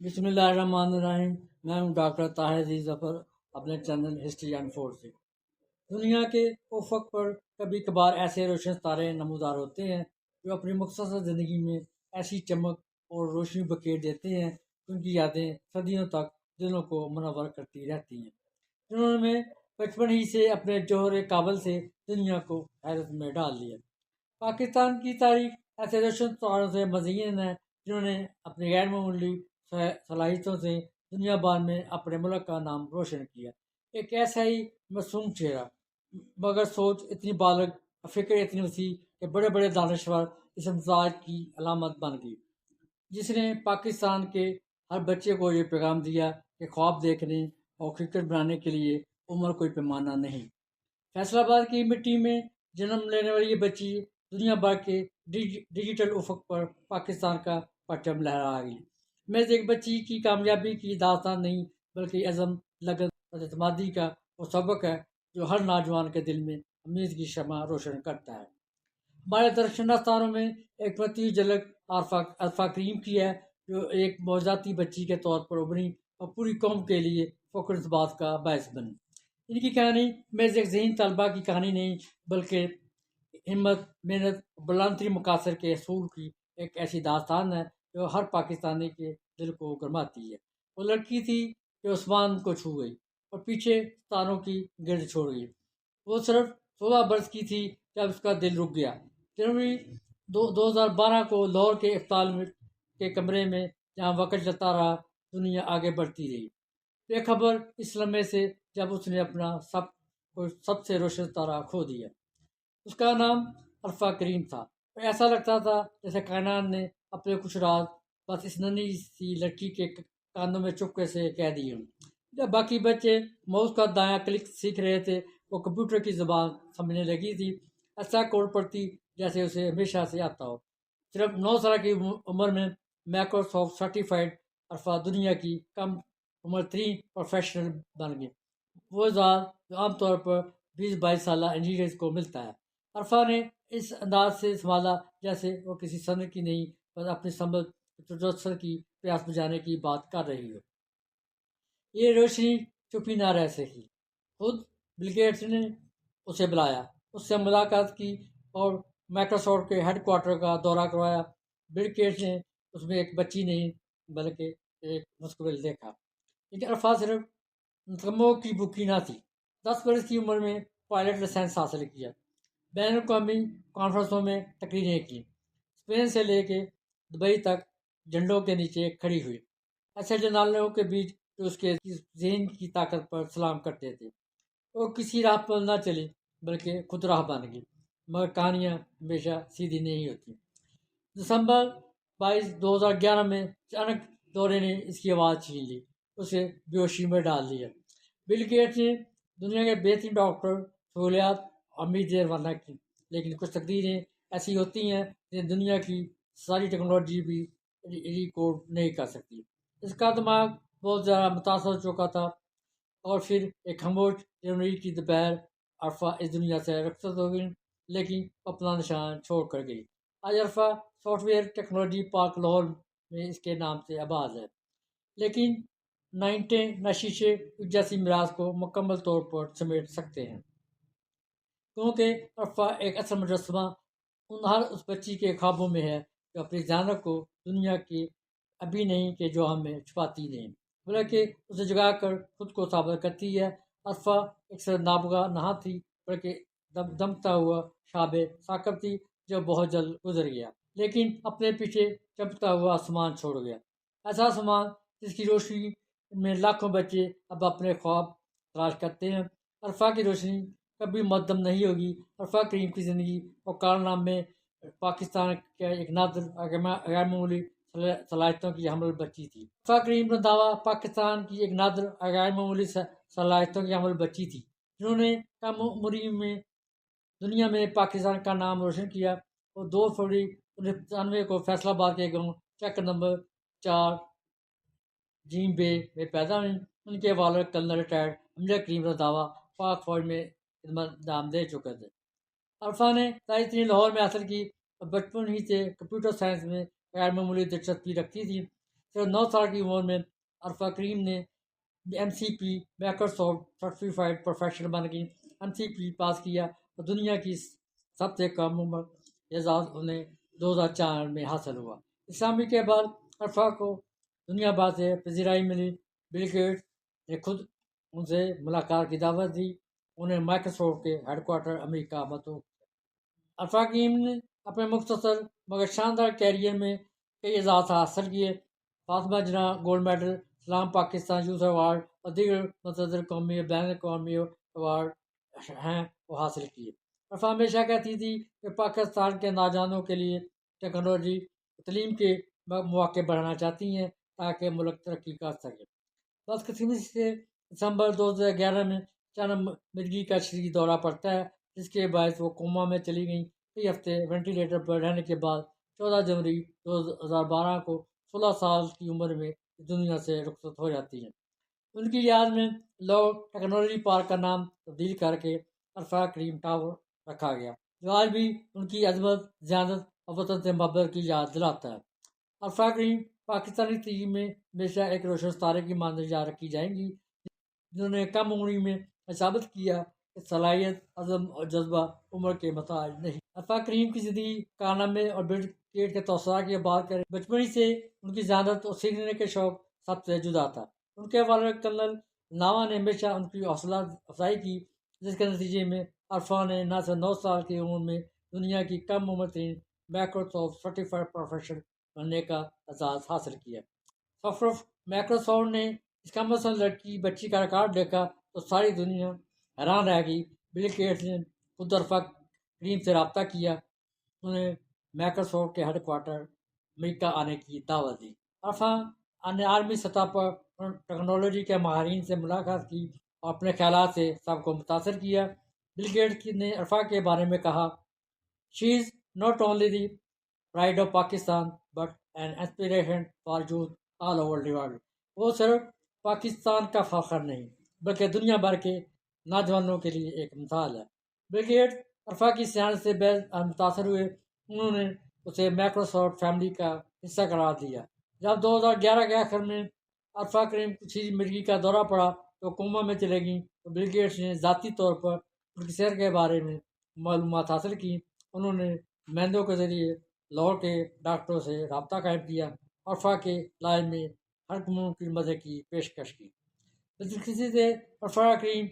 بسم اللہ الرحمن الرحیم۔ میں ہوں ڈاکٹر طاہر عزیز ظفر، اپنے چینل ہسٹری اینڈ فور سے۔ دنیا کے افق پر کبھی کبھار ایسے روشن ستارے نمودار ہوتے ہیں جو اپنی مختصر زندگی میں ایسی چمک اور روشنی بکھیر دیتے ہیں کہ ان کی یادیں صدیوں تک دلوں کو منور کرتی رہتی ہیں۔ انہوں نے بچپن ہی سے اپنے جوہر کابل سے دنیا کو حیرت میں ڈال دیا۔ پاکستان کی تاریخ ایسے روشن ستاروں سے مزین ہے جنہوں نے اپنی غیر معمولی صلاحیتوں سے دنیا بھر میں اپنے ملک کا نام روشن کیا۔ ایک ایسا ہی معصوم چہرہ مگر سوچ اتنی بالغ، فکر اتنی وسیع کہ بڑے بڑے دانشور اس امتزاج کی علامت بن گئی، جس نے پاکستان کے ہر بچے کو یہ پیغام دیا کہ خواب دیکھنے اور کرکٹ بنانے کے لیے عمر کوئی پیمانہ نہیں۔ فیصل آباد کی مٹی میں جنم لینے والی یہ بچی دنیا بھر کے ڈیجیٹل افق پر پاکستان کا پرچم لہرا گئی۔ محض ایک بچی کی کامیابی کی داستان نہیں، بلکہ عزم، لگن اور اعتمادی کا وہ سبق ہے جو ہر نوجوان کے دل میں امید کی شمع روشن کرتا ہے۔ ہمارے درشندہ ستاروں میں ایک متی جھلک عرفہ کریم کی ہے، جو ایک معجزاتی بچی کے طور پر ابھری اور پوری قوم کے لیے فخر اس بات کا باعث بنی۔ ان کی کہانی محض ایک ذہین طلبہ کی کہانی نہیں، بلکہ ہمت، محنت، بلندترین مقاصد کے حصول کی ایک ایسی داستان ہے جو ہر پاکستانی کے دل کو گرماتی ہے۔ وہ لڑکی تھی جو آسمان کو چھو گئی اور پیچھے ستاروں کی گرد چھوڑ گئی۔ وہ صرف 16 برس کی تھی جب اس کا دل رک گیا۔ جنوری 2012 کو لاہور کے افطال کے کمرے میں جہاں وقت چلتا رہا، دنیا آگے بڑھتی رہی، بے خبر اس لمحے سے جب اس نے اپنا سب سے روشن ستارہ کھو دیا۔ اس کا نام عرفہ کریم تھا اور ایسا لگتا تھا جیسے کائنات نے اپنے کچھ راز بس اس ننھی سی لڑکی کے کانوں میں چپکے سے کہہ دیے ہوں۔ جب باقی بچے ماؤس کا دایاں کلک سیکھ رہے تھے، وہ کمپیوٹر کی زبان سمجھنے لگی تھی، ایسا کوڈ پڑھتی جیسے اسے ہمیشہ سے آتا ہو۔ صرف 9 سال کی عمر میں مائیکروسافٹ سرٹیفائڈ عرفہ دنیا کی کم عمر ترین پروفیشنل بن گئی، وہ اعزاز جو عام طور پر 20-22 سالہ انجینئرز کو ملتا ہے۔ عرفہ نے اس انداز سے سنبھالا جیسے وہ کسی صنعت کی نہیں، بس اپنی سمجھ تجسس کی پیاس بجانے کی بات کر رہی ہو۔ یہ روشنی چھپی نہ رہ سکی، خود بل گیٹس نے اسے بلایا، اس سے ملاقات کی اور مائیکروسافٹ کے ہیڈ کوارٹر کا دورہ کروایا۔ بل گیٹس نے اس میں ایک بچی نہیں بلکہ ایک مستقبل دیکھا۔ لیکن عرفہ صرف نغموں کی بھوکی نہ تھی۔ 10 برس کی عمر میں پائلٹ لائسنس حاصل کیا، بین الاقوامی کانفرنسوں میں تقریریں کی، اسپین سے لے کے دبئی تک جھنڈوں کے نیچے کھڑی ہوئی، ایسے جنرلوں کے بیچ جو اس کے ذہن کی طاقت پر سلام کرتے تھے۔ وہ کسی راہ پر نہ چلی بلکہ خود راہ بن گئی، مگر کہانیاں ہمیشہ سیدھی نہیں ہوتی۔ دسمبر 22، 2011 میں اچانک دورے نے اس کی آواز چھین لی، اسے بے ہوشی میں ڈال دیا۔ بل گیٹس نے دنیا کے بہترین ڈاکٹر، سہولیات اور امیدیں روانہ کی، لیکن کچھ تقدیریں ایسی ہوتی ہیں جنہیں دنیا کی ساری ٹیکنالوجی بھی ریکارڈ نہیں کر سکتی۔ اس کا دماغ بہت زیادہ متاثر ہو چکا تھا، اور پھر ایک خاموش جنوری کی دوپہر عرفہ اس دنیا سے رخصت ہو گئی، لیکن اپنا نشان چھوڑ کر گئی۔ آج Arfa software technology park Lahore میں اس کے نام سے آباد ہے، لیکن نہ اینٹیں نہ شیشے اس جیسی میراث کو مکمل طور پر سمیٹ سکتے ہیں، کیونکہ عرفہ ایک اصل مجسمہ ہر اس بچی کے خوابوں میں ہے جو اپنی ذہانت کو دنیا کی ابھی نہیں کہ جو ہمیں چھپاتی نہیں، بلکہ اسے جگا کر خود کو ثابت کرتی ہے۔ عرفہ ایک صرف نابغہ نہ تھی بلکہ دمکتا ہوا شاب ثاقب تھی جو بہت جلد گزر گیا، لیکن اپنے پیچھے چمکتا ہوا آسمان چھوڑ گیا، ایسا آسمان جس کی روشنی میں لاکھوں بچے اب اپنے خواب تلاش کرتے ہیں۔ عرفہ کی روشنی کبھی مدھم نہیں ہوگی۔ عرفہ کریم کی زندگی اور کارنامے پاکستان کے ایک نادر غیر معمولی صلاحیتوں کی حامل بچی تھی۔ عرفہ کریم کا دعویٰ پاکستان کی ایک نادر غیر معمولی صلاحیتوں کی حامل بچی تھی، جنہوں نے کم عمری میں دنیا میں پاکستان کا نام روشن کیا۔ وہ 2 فروری 1995 کو فیصل آباد کے گاؤں چک نمبر 4 جیم بے میں پیدا ہوئیں۔ ان کے والد کرنل ریٹائرڈ حمزہ کریم رنداوا پاک فوج میں خدمت انجام دے چکے تھے۔ عرفہ نے تعلیم لاہور میں حاصل کی اور بچپن ہی سے کمپیوٹر سائنس میں غیر معمولی دلچسپی رکھتی تھی۔ صرف 9 سال کی عمر میں عرفہ کریم نے MCP Microsoft certified professional banking MCP پاس کیا اور دنیا کی سب سے کم عمر اعزاز انہیں 2004 میں حاصل ہوا۔ اسلامی کے بعد عرفہ کو دنیا بھر سے پذیرائی ملی۔ بل گیٹس نے خود ان سے ملاقات کی دعوت دی، انہیں مائکروسافٹ کے ہیڈ کوارٹر امریکہ متوقع۔ عرفہ کریم نے اپنے مختصر مگر شاندار کیریئر میں کئی اعزاز حاصل کیے۔ فاطمہ جناح گولڈ میڈل، سلام پاکستان یوتھ ایوارڈ اور دیگر متعدد قومی اور بین الاقوامی ایوارڈ ہیں وہ حاصل کیے۔ عرفہ ہمیشہ کہتی تھی کہ پاکستان کے نوجوانوں کے لیے ٹیکنالوجی تعلیم کے مواقع بڑھانا چاہتی ہیں تاکہ ملک ترقی کر سکے۔ بدقسمتی سے دسمبر 2011 میں چند مرگی کا شدید دورہ پڑتا ہے، جس کے باعث وہ کوما میں چلی گئیں۔ کئی ہفتے وینٹیلیٹر پر رہنے کے بعد 14 جنوری 2012 کو 16 سال کی عمر میں دنیا سے رخصت ہو جاتی ہیں۔ ان کی یاد میں لوگ ٹیکنالوجی پارک کا نام تبدیل کر کے عرفہ کریم ٹاور رکھا گیا، جو آج بھی ان کی عظمت، ذیانت اور وطن سے محبت کی یاد دلاتا ہے۔ عرفہ کریم پاکستانی ٹیم میں ہمیشہ ایک روشن ستارے کی مانند یاد رکھی جائیں گی، جنہوں نے کم عمری میں ثابت کیا کہ صلاحیت، عزم اور جذبہ عمر کے محتاج نہیں۔ عرفہ کریم کی زندگی، کارنامے اور بل گیٹس کے توسعات کی بات کریں، بچپن سے ان کی ذہانت اور سیکھنے کے شوق سب سے جدا تھا۔ ان کے والد کرنل ناوا نے ہمیشہ ان کی حوصلہ افزائی کی، جس کے نتیجے میں عرفہ نے نہ صرف 9 سال کی عمر میں دنیا کی کم عمر ترین مائکروسافٹ سرٹیفائڈ پروفیشنل بننے کا اعزاز حاصل کیا۔ صرف مائکروسافٹ نے اس کم از کم بچی کا ریکارڈ دیکھا تو ساری دنیا حیران رہ گئی۔ بل گیٹس نے خود عرفہ کریم سے رابطہ کیا، انہیں مائکروسافٹ کے ہیڈ کوارٹر امریکہ آنے کی دعوت دی۔ عرفہ نے عالمی سطح پر ٹیکنالوجی کے ماہرین سے ملاقات کی اور اپنے خیالات سے سب کو متاثر کیا۔ بل گیٹس نے عرفہ کے بارے میں کہا، "She is not only the pride of Pakistan but an inspiration for youth all over the world." وہ صرف پاکستان کا فخر نہیں بلکہ دنیا بھر کے نوجوانوں کے لیے ایک مثال ہے۔ بل گیٹس عرفہ کی سیاست سے بے حد متاثر ہوئے، انہوں نے اسے مائکروسافٹ فیملی کا حصہ قرار دیا۔ جب 2011 کے آخر میں عرفہ کریم کو شدید مرگی کا دورہ پڑا تو کوما میں چلے گئیں، تو بل گیٹس نے ذاتی طور پر ان کی صحت کے بارے میں معلومات حاصل کی۔ انہوں نے مہندوں کے ذریعے لاہور کے ڈاکٹروں سے رابطہ قائم کیا، عرفہ کے علاج میں ہر ممکن مدد کی پیشکش کی۔ بدقسمتی سے عرفہ کریم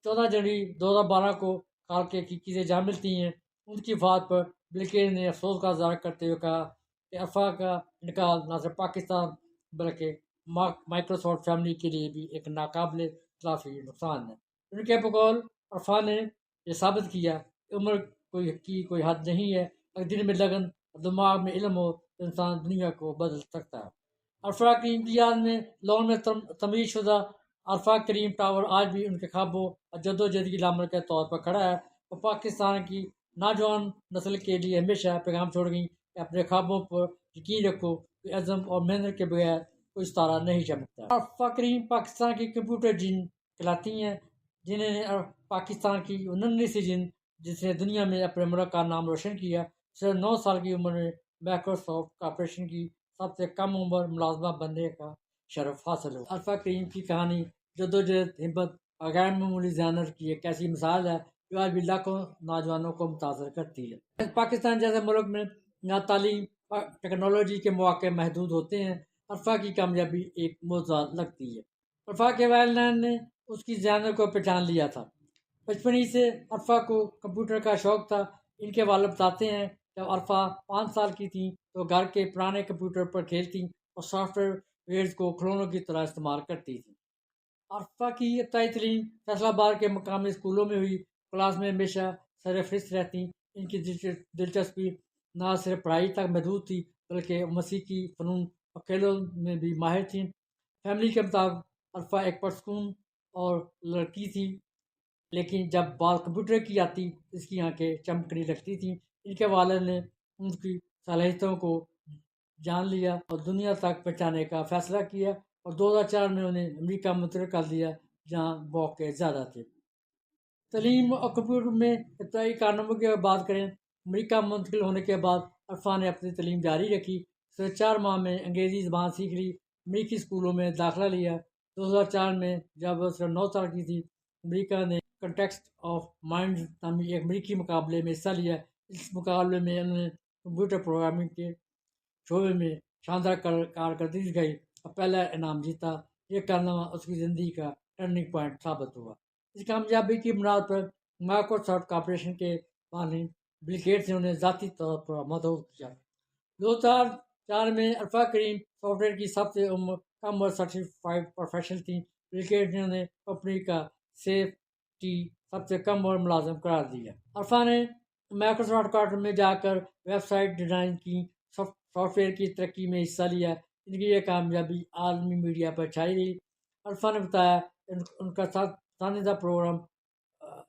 14 جنوری 2012 کو کالکے کی چیزیں جا ملتی ہیں۔ ان کی وفات پر بل گیٹس نے افسوس کا اظہار کرتے ہوئے کہا کہ عرفہ کا انتقال نہ صرف پاکستان بلکہ مائکروسافٹ فیملی کے لیے بھی ایک ناقابل تلافی نقصان ہے۔ ان کے بقول عرفہ نے یہ ثابت کیا کہ عمر کی کوئی حد نہیں ہے، اگر دل میں لگن اور دماغ میں علم ہو تو انسان دنیا کو بدل سکتا ہے۔ عرفہ کریم کی یاد میں لاہور میں تعمیر شدہ عرفہ کریم ٹاور آج بھی ان کے خوابوں اور جدوجہد کی علامت کے طور پر کھڑا ہے۔ وہ پاکستان کی نوجوان نسل کے لیے ہمیشہ پیغام چھوڑ گئی کہ اپنے خوابوں پر یقین رکھو، کہ عزم اور محنت کے بغیر کوئی ستارہ نہیں چمکتا۔ عرفہ کریم پاکستان کی کمپیوٹر جن کہلاتی ہیں، جنہیں پاکستان کی ننھی سی جن جس نے دنیا میں اپنے ملک کا نام روشن کیا، صرف 9 سال کی عمر میں مائکروسافٹ کارپوریشن کی سب سے کم عمر ملازمہ بننے کا شرف حاصل ہوا۔ عرفہ کریم کی کہانی جدوجہد، ہمت اور غیر معمولی ذہانت کی ایک ایسی مثال ہے جو آج بھی لاکھوں نوجوانوں کو متاثر کرتی ہے۔ پاکستان جیسے ملک میں جہاں تعلیم اور ٹیکنالوجی کے مواقع محدود ہوتے ہیں، عرفہ کی کامیابی ایک معجزہ لگتی ہے۔ عرفہ کے والدین نے اس کی ذہانت کو پہچان لیا تھا۔ بچپن ہی سے عرفہ کو کمپیوٹر کا شوق تھا۔ ان کے والد بتاتے ہیں، جب عرفہ 5 سال کی تھیں تو گھر کے پرانے کمپیوٹر پر کھیلتی اور سافٹ ویئرز کو کھلونوں کی طرح استعمال کرتی تھیں۔ عرفہ کی ابتدائی تعلیم فیصل آباد کے مقامی اسکولوں میں ہوئی۔ کلاس میں ہمیشہ سر فہرست رہتی۔ ان کی دلچسپی نہ صرف پڑھائی تک محدود تھی بلکہ موسیقی، فنون اور کھیلوں میں بھی ماہر تھیں۔ فیملی کے مطابق عرفہ ایک پرسکون اور لڑکی تھی، لیکن جب بات کمپیوٹر کی آتی اس کی آنکھیں چمکنے لگتی تھیں۔ ان کے والد نے ان کی صلاحیتوں کو جان لیا اور دنیا تک پہنچانے کا فیصلہ کیا، اور 2004 میں انہیں امریکہ منتقل کر دیا جہاں موقع زیادہ تھے۔ تعلیم اور کمپیوٹر میں ابتدائی کارناموں کی بات کریں، امریکہ منتقل ہونے کے بعد عرفہ نے اپنی تعلیم جاری رکھی۔ صرف 4 ماہ میں انگریزی زبان سیکھ لی امریکی اسکولوں میں داخلہ لیا۔ 2004 میں جب وہ صرف 9 سال کی تھی، امریکہ نے کنٹیکسٹ آف مائنڈز نامی ایک امریکی مقابلے میں حصہ لیا۔ اس مقابلے میں انہوں نے کمپیوٹر پروگرامنگ کے شعبے میں شاندار کارکردگی دکھائی اور پہلا انعام جیتا۔ یہ کارنامہ اس کی زندگی کا ٹرننگ پوائنٹ ثابت ہوا۔ اس کامیابی کی بنیاد پر مائیکروسافٹ کارپوریشن کے بانی بل گیٹس نے انہیں ذاتی طور پر مدعو کیا۔ 2004 میں عرفہ کریم سافٹ ویئر کی سب سے کم عمر سرٹیفائڈ پروفیشنل تھیں۔ بل گیٹس نے انہیں کمپنی کا سیف سب سے کم عمر ملازم قرار دیا۔ عرفہ نے مائیکروسافٹ کوارٹر میں جا کر ویب سائٹ ڈیزائن کی، سافٹ ویئر کی ترقی میں حصہ لیا۔ ان کی یہ کامیابی عالمی میڈیا پر چھائی رہی۔ عرفہ نے بتایا ان کا پسندیدہ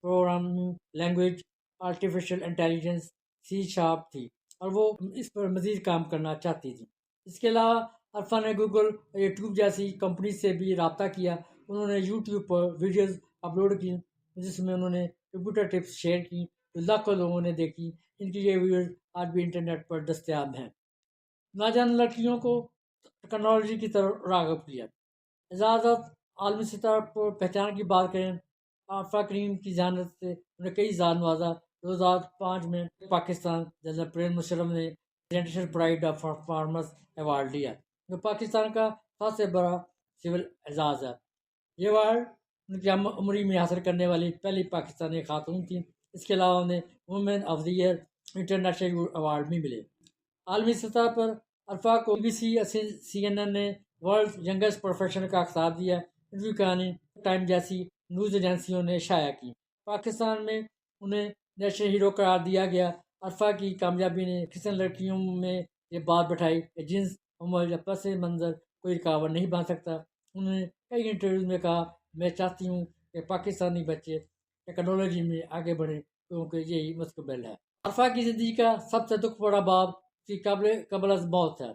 programming language artificial intelligence C# تھی اور وہ اس پر مزید کام کرنا چاہتی تھی۔ اس کے علاوہ عرفہ نے گوگل اور یوٹیوب جیسی کمپنی سے بھی رابطہ کیا۔ انہوں نے یوٹیوب پر ویڈیوز اپلوڈ کی جس میں انہوں نے کمپیوٹر ٹپس شیئر کی جو لاکھوں لوگوں نے دیکھی۔ ان کی یہ ویڈیوز آج بھی انٹرنیٹ پر دستیاب ہیں۔ نوجوان لڑکیوں کو ٹیکنالوجی کی طرف راغب کیا۔ اعزازات عالمی سطح پر پہچان کی بات کریں، عرفہ کریم کی ذہانت سے انہیں کئی اعزاز نوازا۔ 2005 میں پاکستان جنرل پرویز مشرف نے presidential pride of performance award لیا جو پاکستان کا سب سے بڑا سول اعزاز ہے۔ یہ ایوارڈ ان کی عمری میں حاصل کرنے والی پہلی پاکستانی خاتون تھیں۔ اس کے علاوہ انہیں woman of the year international award بھی ملے۔ عالمی سطح پر عرفہ کو BBC اور CNN نے ورلڈ ینگسٹ پروفیشنل کا خطاب دیا۔ ان کی کہانی ٹائم جیسی نیوز ایجنسیوں نے شائع کی۔ پاکستان میں انہیں نیشنل ہیرو قرار دیا گیا۔ عرفہ کی کامیابی نے کرسچن لڑکیوں میں یہ بات بٹھائی کہ جنس، عمر یا پس منظر کوئی رکاوٹ نہیں بن سکتا۔ انہوں نے کئی انٹرویوز میں کہا، میں چاہتی ہوں کہ پاکستانی بچے ٹیکنالوجی میں آگے بڑھیں کیونکہ یہی مستقبل ہے۔ عرفہ کی زندگی کا سب سے دکھ بھرا باب اس کی قبل از موت ہے۔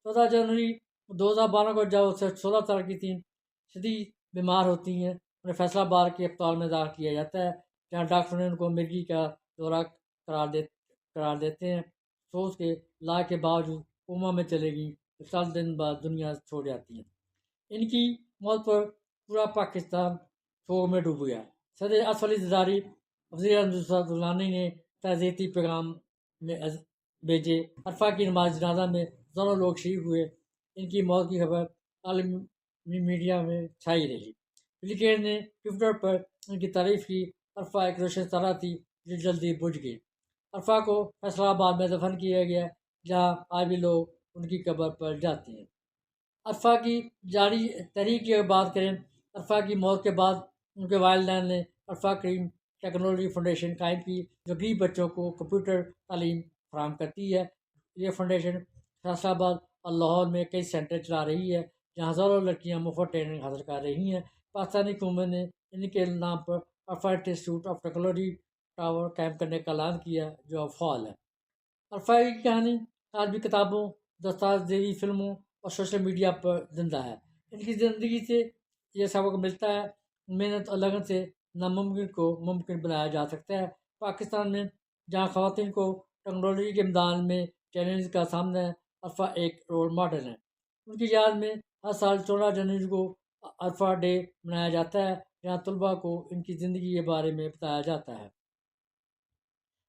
14 جنوری 2012 کو جب وہ صرف 16 سال کی تھیں شدید بیمار ہوتی ہیں۔ انہیں فیصلہ آباد کے اسپتال میں داخل کیا جاتا ہے جہاں ڈاکٹر نے ان کو مرگی کا دورہ قرار دیتے ہیں۔ سوچ کے علاج کے باوجود کوما میں چلے گئیں، 7 دن بعد دنیا چھوڑ جاتی ہیں۔ ان کی موت پر پورا پاکستان شوق میں ڈوب گیا۔ صدر اسف علی زرداری، وزیر اعظم نصرت درانی نے تعزیتی پیغام میں بھیجے۔ عرفہ کی نماز جنازہ میں ہزاروں لوگ شریک ہوئے۔ ان کی موت کی خبر عالمی میڈیا میں چھائی رہی۔ بل گیٹس نے ٹویٹر پر ان کی تعریف کی۔ عرفہ ایک روشن ستارہ تھی جو جلدی بجھ گئی۔ عرفہ کو فیصلہ آباد میں دفن کیا گیا جہاں آج بھی لوگ ان کی قبر پر جاتے ہیں۔ عرفہ کی جاری تحریک کی بات کریں، عرفہ کی موت کے بعد ان کے والدین نے عرفہ کریم ٹیکنالوجی فاؤنڈیشن قائم کی جو غریب بچوں کو کمپیوٹر تعلیم فراہم کرتی ہے۔ یہ فاؤنڈیشن فیصلہ آباد اور لاہور میں کئی سینٹر چلا رہی ہے جہاں ہزاروں لڑکیاں مفت ٹریننگ حاصل کر رہی ہیں۔ پاکستانی حکومت نے ان کے نام پر عرفہ انسٹیٹیوٹ آف ٹیکنالوجی ٹاور قائم کرنے کا اعلان کیا جو اب فعال ہے۔ عرفہ کی کہانی آج بھی کتابوں، دستاویزی فلموں اور سوشل میڈیا پر زندہ ہے۔ ان کی زندگی سے یہ سبق ملتا ہے، محنت اور لگن سے ناممکن کو ممکن بنایا جا سکتا ہے۔ پاکستان میں جہاں خواتین کو ٹیکنالوجی کے میدان میں چیلنج کا سامنا ہے، عرفہ ایک رول ماڈل ہیں۔ ان کی یاد میں ہر سال 14 جنوری کو عرفہ ڈے منایا جاتا ہے جہاں طلباء کو ان کی زندگی کے بارے میں بتایا جاتا ہے۔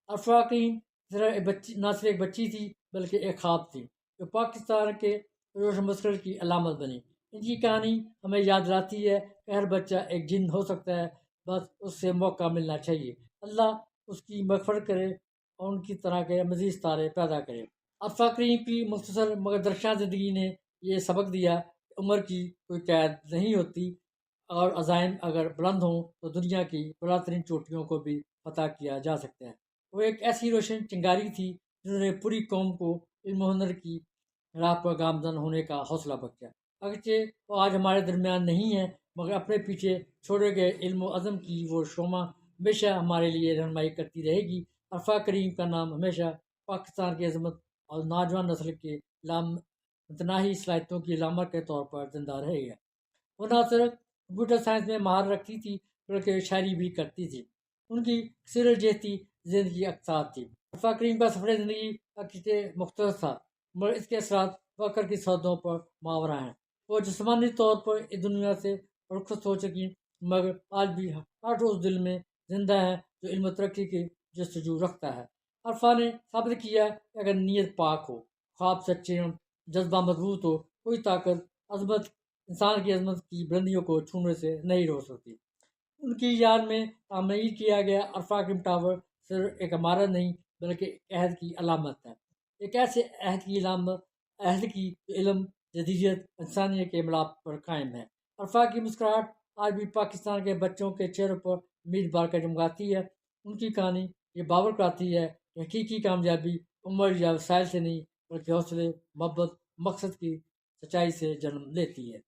عرفہ کریم نہ صرف ایک بچی تھی بلکہ ایک خواب تھی جو پاکستان کے روشن مستقبل کی علامت بنی۔ ان کی کہانی ہمیں یاد دلاتی ہے کہ ہر بچہ ایک جن ہو سکتا ہے، بس اس سے موقع ملنا چاہیے۔ اللہ اس کی مغفرت کرے اور ان کی طرح کے مزید ستارے پیدا کرے۔ عرفہ کریم کی مختصر مگر درخشاں زندگی نے یہ سبق دیا کہ عمر کی کوئی قید نہیں ہوتی اور عزائم اگر بلند ہوں تو دنیا کی بلند ترین چوٹیوں کو بھی فتح کیا جا سکتا ہے۔ وہ ایک ایسی روشن چنگاری تھی جنہوں نے پوری قوم کو علم و ہنر کی راہ پر گامزن ہونے کا حوصلہ بخشا۔ اگرچہ وہ آج ہمارے درمیان نہیں ہے مگر اپنے پیچھے چھوڑے گئے علم و عزم کی وہ شمع ہمیشہ ہمارے لیے رہنمائی کرتی رہے گی۔ عرفہ کریم کا نام ہمیشہ پاکستان کی عظمت اور نوجوان نسل کے متناہی صلاحیتوں کی علامت کے طور پر زندہ رہے گا۔ وہ نہ صرف کمپیوٹر سائنس میں مہارت رکھتی تھی بلکہ شاعری بھی کرتی تھی۔ ان کی کثیر الجہتی زندگی اقتصاد تھی۔ عرفہ کریم کا سفر زندگی اگرچہ مختصر تھا مگر اس کے اثرات فخر کی سرحدوں پر ماورا ہیں۔ وہ جسمانی طور پر اس دنیا سے رخصت ہو چکی، مگر آج بھی ہر روز دل میں زندہ ہے جو علم و ترقی کی جستجو رکھتا ہے۔ عرفا نے ثابت کیا کہ اگر نیت پاک ہو، خواب سچے ہوں، جذبہ مضبوط ہو، کوئی طاقت عظمت انسان کی عظمت کی بلندیوں کو چھونے سے نہیں روک سکتی۔ ان کی یاد میں تعمیر کیا گیا عرفا کم ٹاور صرف ایک عمارت نہیں بلکہ ایک عہد کی علامت ہے، ایک ایسے عہد کی علامت، عہد کی جو علم، جدیدیت، انسانیت کے ملاپ پر قائم ہے۔ عرفا کی مسکراہٹ آج بھی پاکستان کے بچوں کے چہروں پر امید بار کر چمکاتی ہے۔ ان کی کہانی یہ باور کراتی ہے کہ حقیقی کامیابی عمر یا وسائل سے نہیں بلکہ حوصلے، محبت، مقصد کی سچائی سے جنم لیتی ہے۔